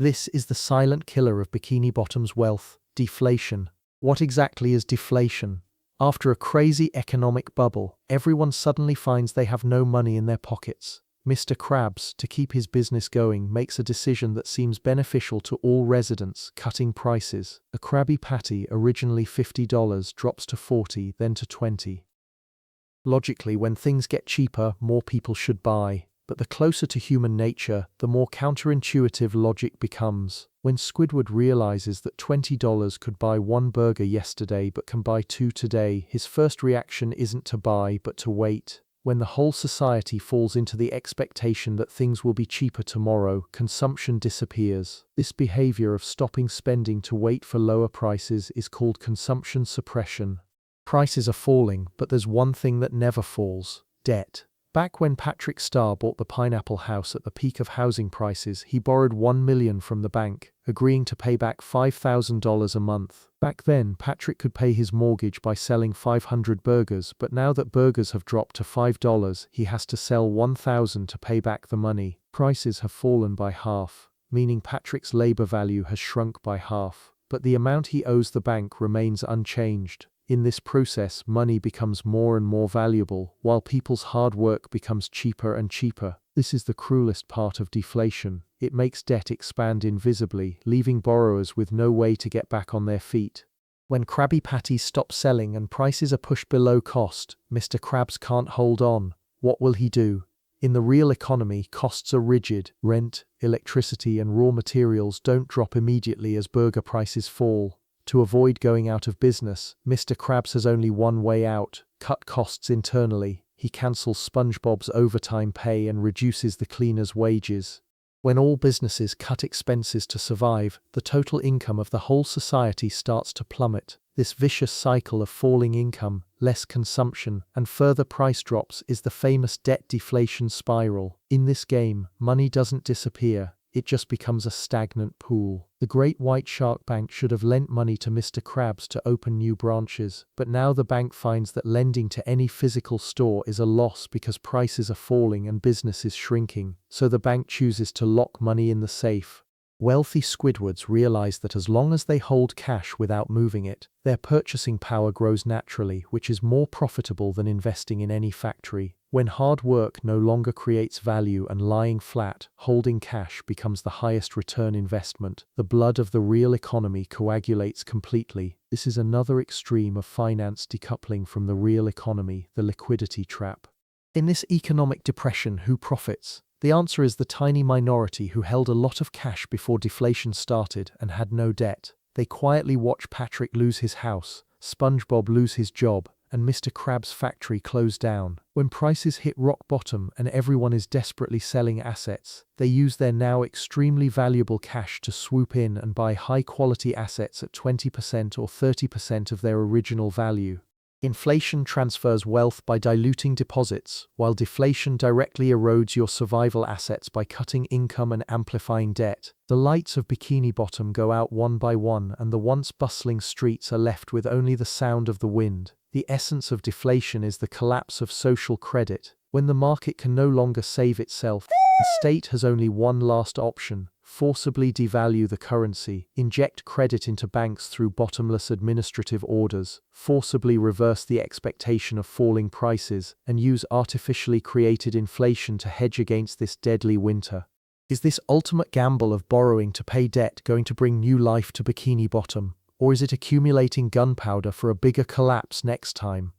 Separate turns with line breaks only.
This is the silent killer of Bikini Bottom's wealth, deflation. What exactly is deflation? After a crazy economic bubble, everyone suddenly finds they have no money in their pockets. Mr. Krabs, to keep his business going, makes a decision that seems beneficial to all residents, cutting prices. A Krabby Patty, originally $50, drops to $40, then to $20. Logically, when things get cheaper, more people should buy. But the closer to human nature, the more counterintuitive logic becomes. When Squidward realizes that $20 could buy one burger yesterday but can buy two today, his first reaction isn't to buy but to wait. When the whole society falls into the expectation that things will be cheaper tomorrow, consumption disappears. This behavior of stopping spending to wait for lower prices is called consumption suppression. Prices are falling, but there's one thing that never falls: debt. Back when Patrick Starr bought the Pineapple House at the peak of housing prices, he borrowed $1 million from the bank, agreeing to pay back $5,000 a month. Back then, Patrick could pay his mortgage by selling 500 burgers, but now that burgers have dropped to $5, he has to sell 1,000 to pay back the money. Prices have fallen by half, meaning Patrick's labor value has shrunk by half, but the amount he owes the bank remains unchanged. In this process, money becomes more and more valuable, while people's hard work becomes cheaper and cheaper. This is the cruelest part of deflation. It makes debt expand invisibly, leaving borrowers with no way to get back on their feet. When Krabby Patties stop selling and prices are pushed below cost, Mr. Krabs can't hold on. What will he do? In the real economy, costs are rigid. Rent, electricity, and raw materials don't drop immediately as burger prices fall. To avoid going out of business, Mr. Krabs has only one way out: cut costs internally. He cancels SpongeBob's overtime pay and reduces the cleaners' wages. When all businesses cut expenses to survive, the total income of the whole society starts to plummet. This vicious cycle of falling income, less consumption, and further price drops is the famous debt deflation spiral. In this game, money doesn't disappear. It just becomes a stagnant pool. The Great White Shark Bank should have lent money to Mr. Krabs to open new branches, but now the bank finds that lending to any physical store is a loss because prices are falling and business is shrinking, so the bank chooses to lock money in the safe. Wealthy Squidwards realize that as long as they hold cash without moving it, their purchasing power grows naturally, which is more profitable than investing in any factory. When hard work no longer creates value and lying flat, holding cash becomes the highest return investment. The blood of the real economy coagulates completely. This is another extreme of finance decoupling from the real economy, the liquidity trap. In this economic depression, who profits? The answer is the tiny minority who held a lot of cash before deflation started and had no debt. They quietly watch Patrick lose his house, SpongeBob lose his job, and Mr. Krabs' factory close down. When prices hit rock bottom and everyone is desperately selling assets, they use their now extremely valuable cash to swoop in and buy high-quality assets at 20% or 30% of their original value. Inflation transfers wealth by diluting deposits, while deflation directly erodes your survival assets by cutting income and amplifying debt. The lights of Bikini Bottom go out one by one, and the once bustling streets are left with only the sound of the wind. The essence of deflation is the collapse of social credit. When the market can no longer save itself, the state has only one last option: forcibly devalue the currency, inject credit into banks through bottomless administrative orders, forcibly reverse the expectation of falling prices, and use artificially created inflation to hedge against this deadly winter. Is this ultimate gamble of borrowing to pay debt going to bring new life to Bikini Bottom, or is it accumulating gunpowder for a bigger collapse next time?